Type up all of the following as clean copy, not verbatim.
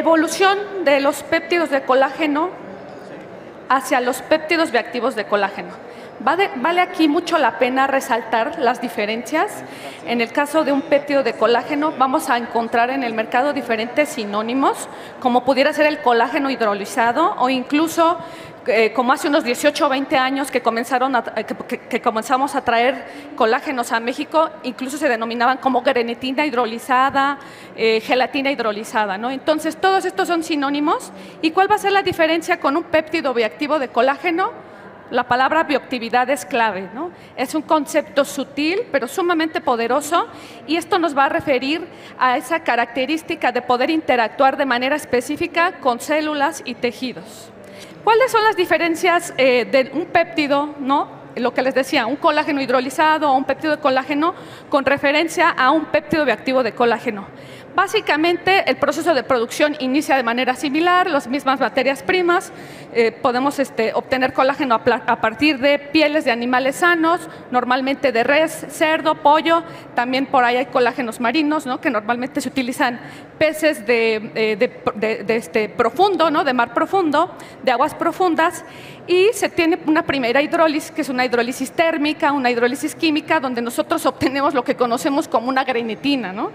evolución de los péptidos de colágeno hacia los péptidos bioactivos de colágeno. Vale aquí mucho la pena resaltar las diferencias. En el caso de un péptido de colágeno, vamos a encontrar en el mercado diferentes sinónimos, como pudiera ser el colágeno hidrolizado o incluso como hace unos 18 o 20 años que comenzamos a traer colágenos a México, incluso se denominaban como grenetina hidrolizada, gelatina hidrolizada, ¿no? Entonces, todos estos son sinónimos. ¿Y cuál va a ser la diferencia con un péptido bioactivo de colágeno? La palabra bioactividad es clave, ¿no? Es un concepto sutil, pero sumamente poderoso, y esto nos va a referir a esa característica de poder interactuar de manera específica con células y tejidos. ¿Cuáles son las diferencias de un péptido, ¿no? Lo que les decía, un colágeno hidrolizado o un péptido de colágeno con referencia a un péptido bioactivo de colágeno? Básicamente, el proceso de producción inicia de manera similar, las mismas materias primas. Podemos obtener colágeno a partir de pieles de animales sanos, normalmente de res, cerdo, pollo. También por ahí hay colágenos marinos, ¿no? Que normalmente se utilizan peces profundo, ¿no? De mar profundo, de aguas profundas. Y se tiene una primera hidrólisis, que es una hidrólisis térmica, una hidrólisis química, donde nosotros obtenemos lo que conocemos como una grenetina, ¿no?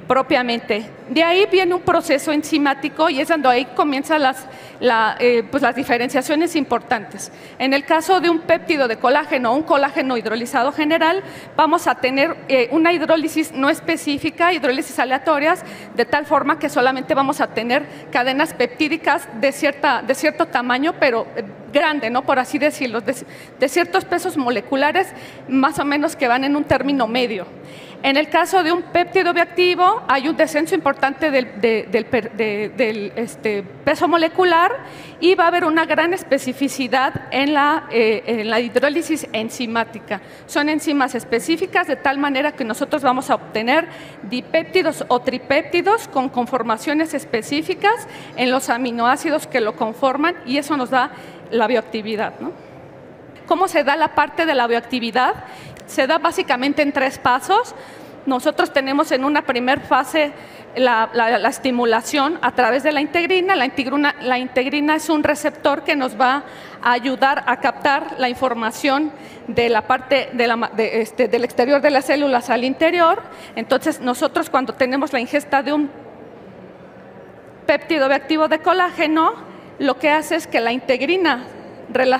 Propiamente. De ahí viene un proceso enzimático y es donde ahí comienzan las diferenciaciones importantes. En el caso de un péptido de colágeno o un colágeno hidrolizado general, vamos a tener una hidrólisis no específica, hidrólisis aleatorias, de tal forma que solamente vamos a tener cadenas peptídicas de cierto tamaño, pero grande, ¿no? Por así decirlo, de ciertos pesos moleculares, más o menos que van en un término medio. En el caso de un péptido bioactivo, hay un descenso importante del peso molecular y va a haber una gran especificidad en la hidrólisis enzimática. Son enzimas específicas de tal manera que nosotros vamos a obtener dipéptidos o tripéptidos con conformaciones específicas en los aminoácidos que lo conforman, y eso nos da la bioactividad, ¿no? ¿Cómo se da la parte de la bioactividad? Se da básicamente en 3 pasos. Nosotros tenemos en una primera fase la estimulación a través de la integrina. La integrina es un receptor que nos va a ayudar a captar la información de la parte del exterior de las células al interior. Entonces, nosotros cuando tenemos la ingesta de un péptido bioactivo de colágeno, lo que hace es que la integrina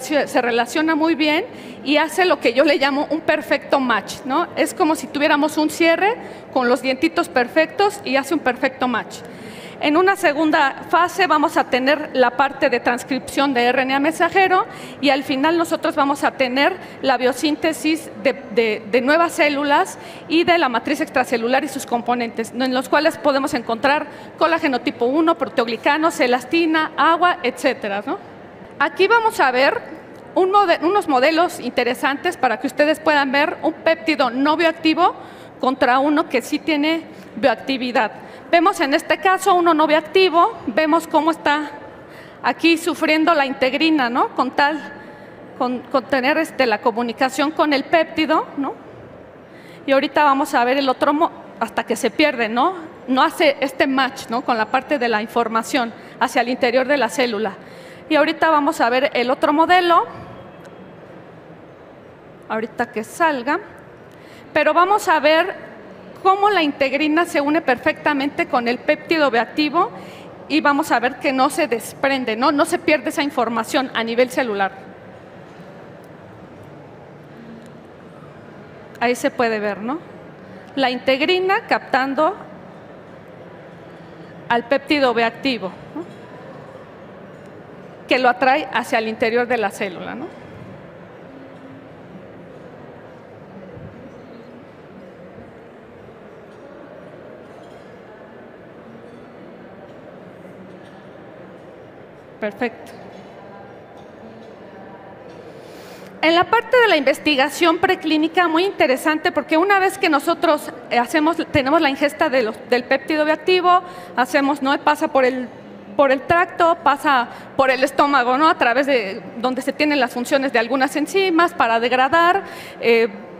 se relaciona muy bien y hace lo que yo le llamo un perfecto match, ¿no? Es como si tuviéramos un cierre con los dientitos perfectos y hace un perfecto match. En una segunda fase vamos a tener la parte de transcripción de RNA mensajero y al final nosotros vamos a tener la biosíntesis de nuevas células y de la matriz extracelular y sus componentes, en los cuales podemos encontrar colágeno tipo 1, proteoglicanos, elastina, agua, etcétera, ¿no? Aquí vamos a ver unos modelos interesantes para que ustedes puedan ver un péptido no bioactivo contra uno que sí tiene bioactividad. Vemos en este caso uno no bioactivo, vemos cómo está aquí sufriendo la integrina, ¿no? Con tener la comunicación con el péptido, ¿no? Y ahorita vamos a ver el otro hasta que se pierde, ¿no? No hace este match, ¿no? Con la parte de la información hacia el interior de la célula. Y ahorita vamos a ver el otro modelo, ahorita que salga, pero vamos a ver cómo la integrina se une perfectamente con el péptido bioactivo y vamos a ver que no se desprende, no se pierde esa información a nivel celular. Ahí se puede ver, ¿no? La integrina captando al péptido bioactivo, ¿no? Que lo atrae hacia el interior de la célula, ¿no? Perfecto. En la parte de la investigación preclínica, muy interesante, porque una vez que nosotros tenemos la ingesta del péptido bioactivo, ¿no? Pasa por el tracto, pasa por el estómago, ¿no? A través de donde se tienen las funciones de algunas enzimas para degradar.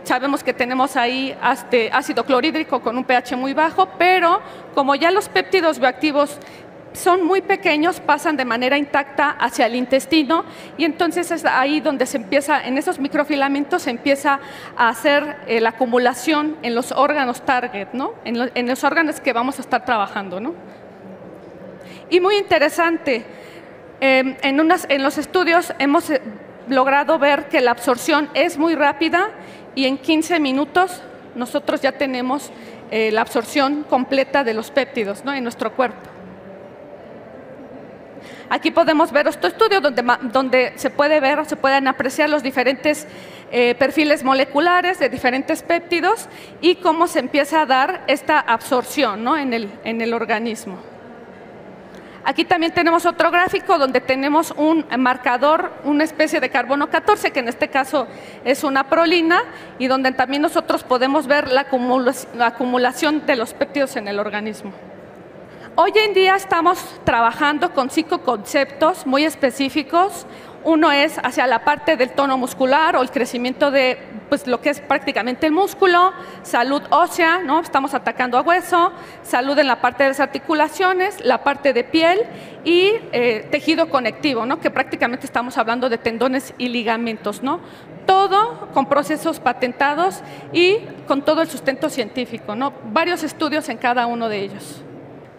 Sabemos que tenemos ahí ácido clorhídrico con un pH muy bajo, pero como ya los péptidos bioactivos son muy pequeños, pasan de manera intacta hacia el intestino y entonces es ahí donde se empieza, en esos microfilamentos se empieza a hacer la acumulación en los órganos target, ¿no? En los órganos que vamos a estar trabajando, ¿no? Y muy interesante, en los estudios hemos logrado ver que la absorción es muy rápida y en 15 minutos nosotros ya tenemos la absorción completa de los péptidos, ¿no? En nuestro cuerpo. Aquí podemos ver este estudio donde se puede ver o se pueden apreciar los diferentes perfiles moleculares de diferentes péptidos y cómo se empieza a dar esta absorción, ¿no? en el organismo. Aquí también tenemos otro gráfico donde tenemos un marcador, una especie de carbono 14, que en este caso es una prolina, y donde también nosotros podemos ver la acumulación de los péptidos en el organismo. Hoy en día estamos trabajando con 5 conceptos muy específicos. Uno es hacia la parte del tono muscular o el crecimiento de pues, lo que es prácticamente el músculo, salud ósea, ¿no? Estamos atacando a hueso, salud en la parte de las articulaciones, la parte de piel y tejido conectivo, ¿no? Que prácticamente estamos hablando de tendones y ligamentos, ¿no? Todo con procesos patentados y con todo el sustento científico, ¿no? Varios estudios en cada uno de ellos.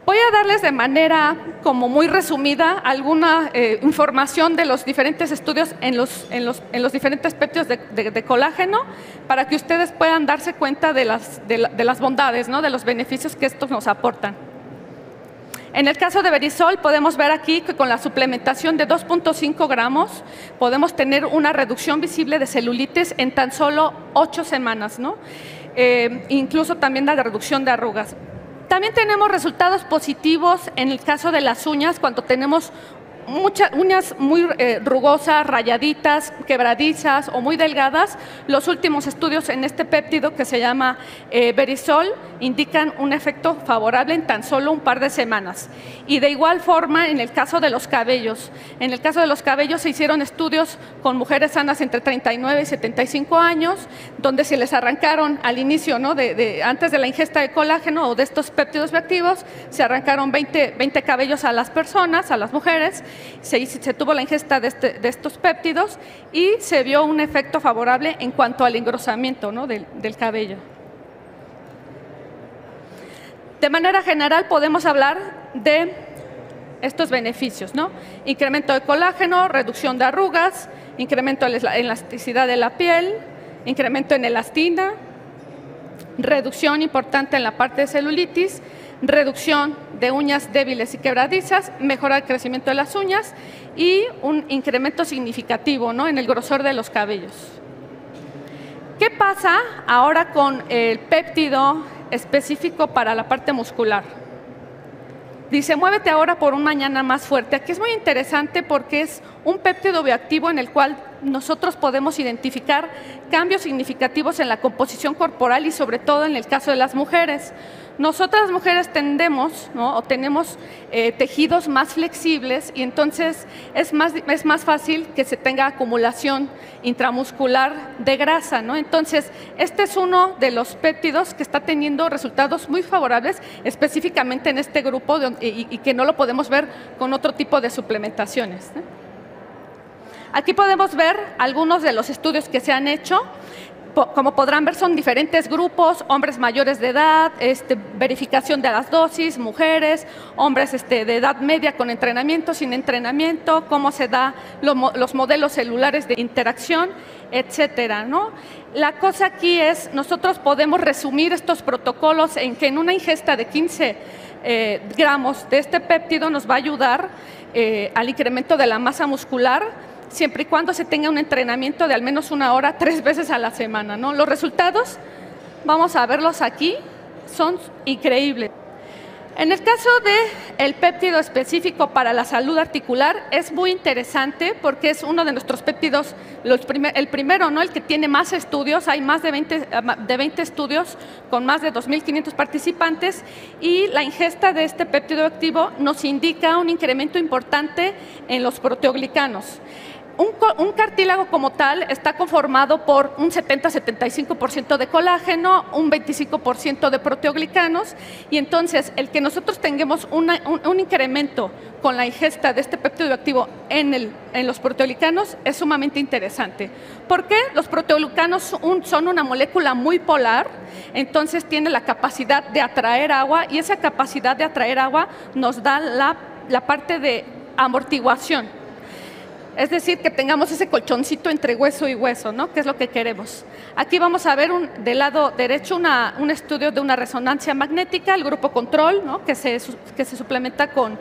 Voy a darles de manera como muy resumida alguna información de los diferentes estudios en los diferentes péptidos de colágeno para que ustedes puedan darse cuenta de las bondades, ¿no? De los beneficios que estos nos aportan. En el caso de Verisol podemos ver aquí que con la suplementación de 2.5 gramos podemos tener una reducción visible de celulitis en tan solo 8 semanas, ¿no? Incluso también la reducción de arrugas. También tenemos resultados positivos en el caso de las uñas, cuando tenemos muchas uñas muy rugosas, rayaditas, quebradizas o muy delgadas. Los últimos estudios en este péptido que se llama Verisol indican un efecto favorable en tan solo un par de semanas. Y de igual forma en el caso de los cabellos. En el caso de los cabellos se hicieron estudios con mujeres sanas entre 39 y 75 años, donde se les arrancaron al inicio, ¿no? Antes de la ingesta de colágeno o de estos péptidos bioactivos, se arrancaron 20 cabellos a las personas, a las mujeres. Se tuvo la ingesta de estos péptidos y se vio un efecto favorable en cuanto al engrosamiento, ¿no? del cabello. De manera general podemos hablar de estos beneficios, ¿no? Incremento de colágeno, reducción de arrugas, incremento de la elasticidad de la piel, incremento en elastina, reducción importante en la parte de celulitis, reducción de uñas débiles y quebradizas, mejora el crecimiento de las uñas y un incremento significativo, ¿no? En el grosor de los cabellos. ¿Qué pasa ahora con el péptido específico para la parte muscular? Dice, muévete ahora por un mañana más fuerte. Aquí es muy interesante porque es un péptido bioactivo en el cual nosotros podemos identificar cambios significativos en la composición corporal y sobre todo en el caso de las mujeres. Nosotras las mujeres tendemos, ¿no? O tenemos tejidos más flexibles y entonces es más fácil que se tenga acumulación intramuscular de grasa, ¿no? Entonces, este es uno de los péptidos que está teniendo resultados muy favorables, específicamente en este grupo y que no lo podemos ver con otro tipo de suplementaciones, ¿no? Aquí podemos ver algunos de los estudios que se han hecho. Como podrán ver, son diferentes grupos: hombres mayores de edad, verificación de las dosis, mujeres, hombres de edad media con entrenamiento, sin entrenamiento, cómo se da los modelos celulares de interacción, etcétera, ¿no? La cosa aquí es, nosotros podemos resumir estos protocolos en que en una ingesta de 15 gramos de este péptido nos va a ayudar al incremento de la masa muscular, siempre y cuando se tenga un entrenamiento de al menos 1 hora, 3 veces a la semana, ¿no? Los resultados, vamos a verlos aquí, son increíbles. En el caso del péptido específico para la salud articular, es muy interesante porque es uno de nuestros péptidos, el primero, ¿no? El que tiene más estudios. Hay más de 20 estudios con más de 2.500 participantes y la ingesta de este péptido activo nos indica un incremento importante en los proteoglicanos. Un cartílago como tal está conformado por un 70-75% de colágeno, un 25% de proteoglicanos, y entonces el que nosotros tengamos un incremento con la ingesta de este péptido bioactivo en los proteoglicanos es sumamente interesante. ¿Por qué? Los proteoglicanos son una molécula muy polar, entonces tiene la capacidad de atraer agua, y esa capacidad de atraer agua nos da la parte de amortiguación. Es decir, que tengamos ese colchoncito entre hueso y hueso, ¿no? Que es lo que queremos. Aquí vamos a ver del lado derecho un estudio de una resonancia magnética, el grupo control, ¿no? que se suplementa con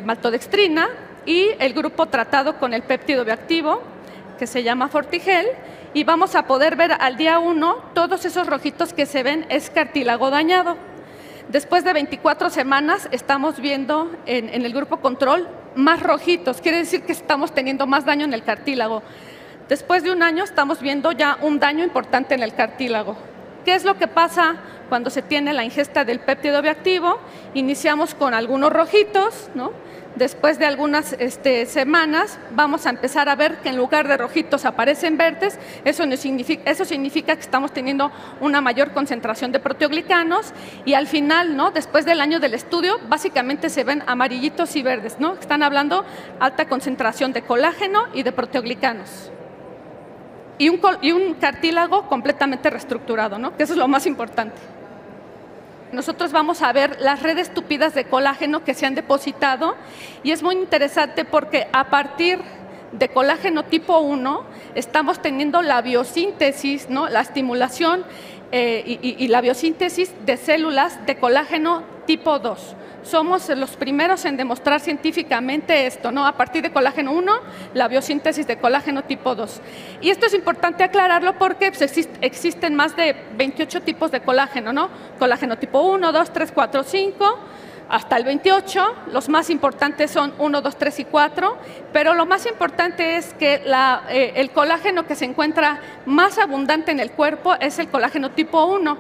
maltodextrina, y el grupo tratado con el péptido bioactivo, que se llama Fortigel, y vamos a poder ver al día 1 todos esos rojitos que se ven es cartílago dañado. Después de 24 semanas estamos viendo en el grupo control más rojitos, quiere decir que estamos teniendo más daño en el cartílago. Después de un año estamos viendo ya un daño importante en el cartílago. ¿Qué es lo que pasa cuando se tiene la ingesta del péptido bioactivo? Iniciamos con algunos rojitos, ¿no? Después de algunas semanas vamos a empezar a ver que en lugar de rojitos aparecen verdes. Eso significa que estamos teniendo una mayor concentración de proteoglicanos, y al final, ¿no? Después del año del estudio, básicamente se ven amarillitos y verdes, ¿no? Están hablando alta concentración de colágeno y de proteoglicanos. Y un cartílago completamente reestructurado, ¿no? Que eso es lo más importante. Nosotros vamos a ver las redes tupidas de colágeno que se han depositado, y es muy interesante porque a partir de colágeno tipo 1 estamos teniendo la biosíntesis, ¿no? La estimulación y la biosíntesis de células de colágeno tipo 2. Somos los primeros en demostrar científicamente esto, ¿no? A partir de colágeno 1, la biosíntesis de colágeno tipo 2. Y esto es importante aclararlo porque pues, existen más de 28 tipos de colágeno, ¿no? Colágeno tipo 1, 2, 3, 4, 5, hasta el 28. Los más importantes son 1, 2, 3 y 4, pero lo más importante es que el colágeno que se encuentra más abundante en el cuerpo es el colágeno tipo 1.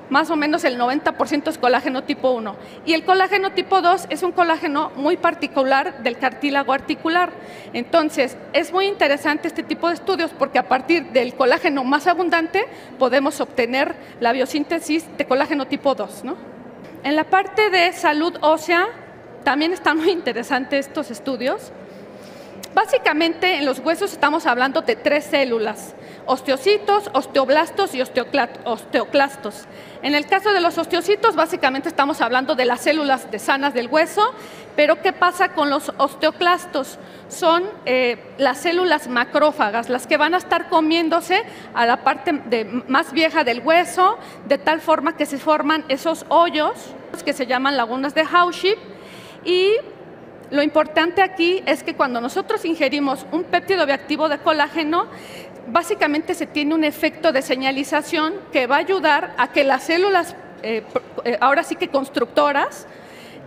Más o menos el 90% es colágeno tipo 1. Y el colágeno tipo 2 es un colágeno muy particular del cartílago articular. Entonces, es muy interesante este tipo de estudios porque a partir del colágeno más abundante podemos obtener la biosíntesis de colágeno tipo 2, ¿no? En la parte de salud ósea también están muy interesantes estos estudios. Básicamente, en los huesos estamos hablando de 3 células: osteocitos, osteoblastos y osteoclastos. En el caso de los osteocitos, básicamente estamos hablando de las células sanas del hueso, pero ¿qué pasa con los osteoclastos? Son las células macrófagas, las que van a estar comiéndose a la parte más vieja del hueso, de tal forma que se forman esos hoyos que se llaman lagunas de Hauship. Y lo importante aquí es que cuando nosotros ingerimos un péptido bioactivo de colágeno, básicamente se tiene un efecto de señalización que va a ayudar a que las células, ahora sí que constructoras,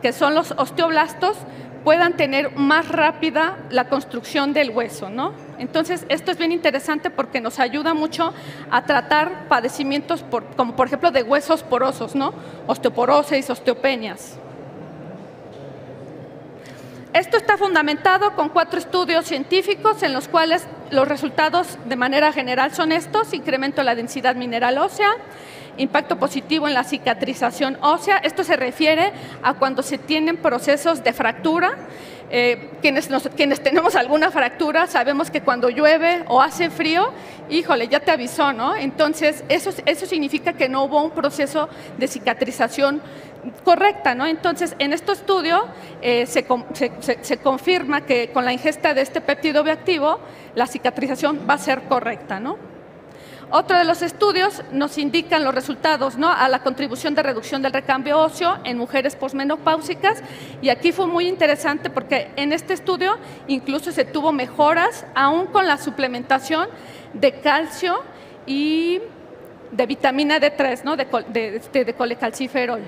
que son los osteoblastos, puedan tener más rápida la construcción del hueso, ¿no? Entonces, esto es bien interesante porque nos ayuda mucho a tratar padecimientos como por ejemplo de huesos porosos, ¿no? Osteoporosis, osteopenias. Esto está fundamentado con 4 estudios científicos en los cuales los resultados de manera general son estos: incremento de la densidad mineral ósea, impacto positivo en la cicatrización ósea. Esto se refiere a cuando se tienen procesos de fractura. Quienes tenemos alguna fractura sabemos que cuando llueve o hace frío, híjole, ya te avisó, ¿no? Entonces, eso significa que no hubo un proceso de cicatrización correcta, ¿no? Entonces, en este estudio se confirma que con la ingesta de este péptido bioactivo, la cicatrización va a ser correcta, ¿no? Otro de los estudios nos indican los resultados, ¿no? A la contribución de reducción del recambio óseo en mujeres posmenopáusicas, y aquí fue muy interesante porque en este estudio incluso se tuvo mejoras aún con la suplementación de calcio y de vitamina D3, ¿no? de colecalciferol.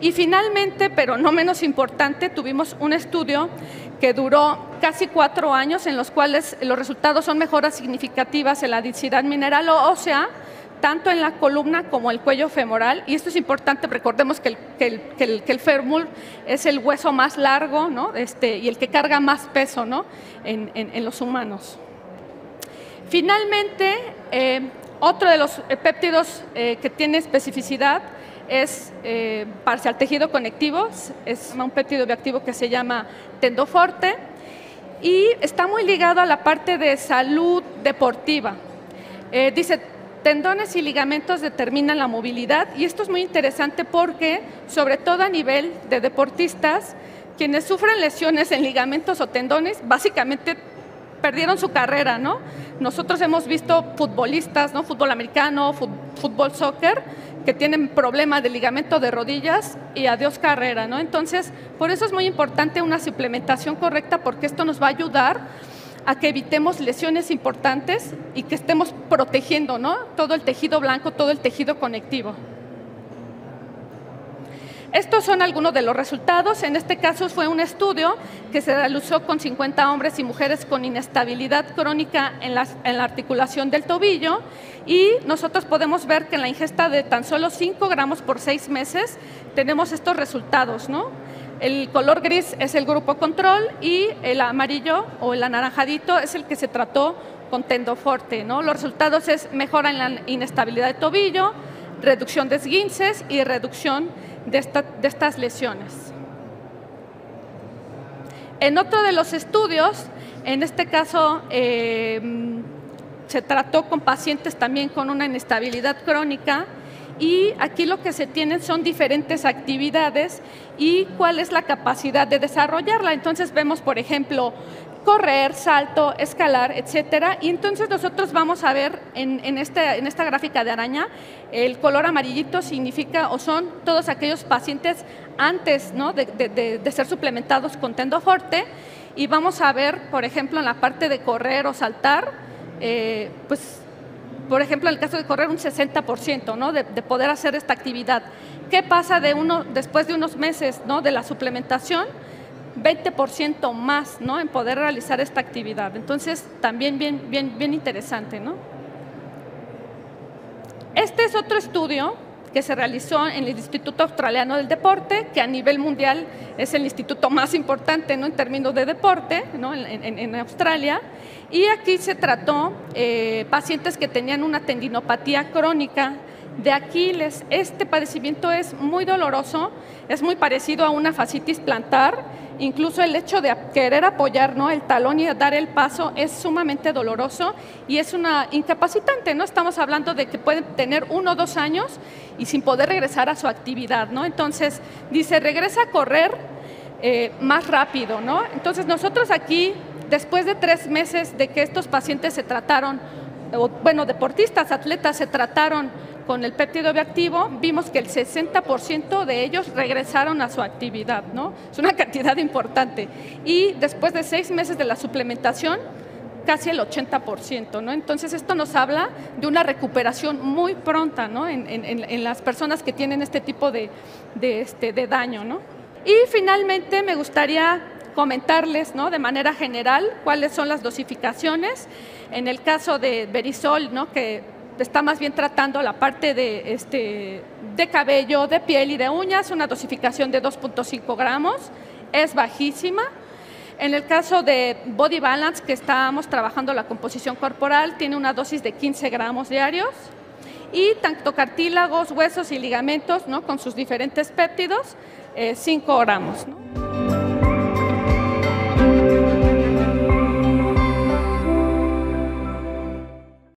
Y finalmente, pero no menos importante, tuvimos un estudio que duró casi 4 años, en los cuales los resultados son mejoras significativas en la densidad mineral ósea tanto en la columna como el cuello femoral, y esto es importante, recordemos que el fémur es el hueso más largo, ¿no? Y el que carga más peso, ¿no? en los humanos. Finalmente, otro de los péptidos que tiene especificidad es para el tejido conectivo, es un péptido bioactivo que se llama Tendoforte y está muy ligado a la parte de salud deportiva. Dice, tendones y ligamentos determinan la movilidad y esto es muy interesante porque, sobre todo a nivel de deportistas, quienes sufren lesiones en ligamentos o tendones, básicamente perdieron su carrera, ¿no? Nosotros hemos visto futbolistas, ¿no? Fútbol americano, fútbol soccer, que tienen problemas de ligamento de rodillas y adiós carrera, ¿no? Entonces, por eso es muy importante una suplementación correcta porque esto nos va a ayudar a que evitemos lesiones importantes y que estemos protegiendo, ¿no? Todo el tejido blanco, todo el tejido conectivo. Estos son algunos de los resultados. En este caso fue un estudio que se realizó con 50 hombres y mujeres con inestabilidad crónica en la articulación del tobillo y nosotros podemos ver que en la ingesta de tan solo 5 gramos por 6 meses tenemos estos resultados, ¿no? El color gris es el grupo control y el amarillo o el anaranjadito es el que se trató con Tendoforte, ¿no? Los resultados es mejora en la inestabilidad de tobillo, reducción de esguinces y reducción de estas lesiones. En otro de los estudios, en este caso se trató con pacientes también con una inestabilidad crónica y aquí lo que se tienen son diferentes actividades y cuál es la capacidad de desarrollarla. Entonces vemos, por ejemplo, correr, salto, escalar, etcétera. Y entonces nosotros vamos a ver en esta gráfica de araña, el color amarillito significa o son todos aquellos pacientes antes, ¿no? de ser suplementados con Tendoforte. Y vamos a ver, por ejemplo, en la parte de correr o saltar, pues, por ejemplo, en el caso de correr un 60%, ¿no? de poder hacer esta actividad. ¿Qué pasa después de unos meses, ¿no? de la suplementación? 20% más, ¿no? en poder realizar esta actividad. Entonces, también bien interesante, ¿no? Este es otro estudio que se realizó en el Instituto Australiano del Deporte, que a nivel mundial es el instituto más importante, ¿no? en términos de deporte, ¿no? en Australia. Y aquí se trató pacientes que tenían una tendinopatía crónica de Aquiles. Este padecimiento es muy doloroso, es muy parecido a una fascitis plantar. Incluso el hecho de querer apoyar, ¿no? el talón y dar el paso es sumamente doloroso y es una incapacitante, ¿no? Estamos hablando de que pueden tener 1 o 2 años y sin poder regresar a su actividad, ¿no? Entonces, dice, regresa a correr más rápido, ¿no? Entonces, nosotros aquí, después de 3 meses de que estos pacientes se trataron, bueno, deportistas, atletas se trataron con el péptido bioactivo, vimos que el 60% de ellos regresaron a su actividad, ¿no? Es una cantidad importante. Y después de 6 meses de la suplementación, casi el 80%, ¿no? Entonces, esto nos habla de una recuperación muy pronta, ¿no? en las personas que tienen este tipo de daño, ¿no? Y finalmente me gustaría comentarles, ¿no? de manera general cuáles son las dosificaciones. En el caso de Verisol, ¿no? que está más bien tratando la parte de cabello, de piel y de uñas, una dosificación de 2.5 gramos, es bajísima. En el caso de Body Balance, que estamos trabajando la composición corporal, tiene una dosis de 15 gramos diarios. Y tanto cartílagos, huesos y ligamentos, ¿no? con sus diferentes péptidos, 5 gramos, ¿no?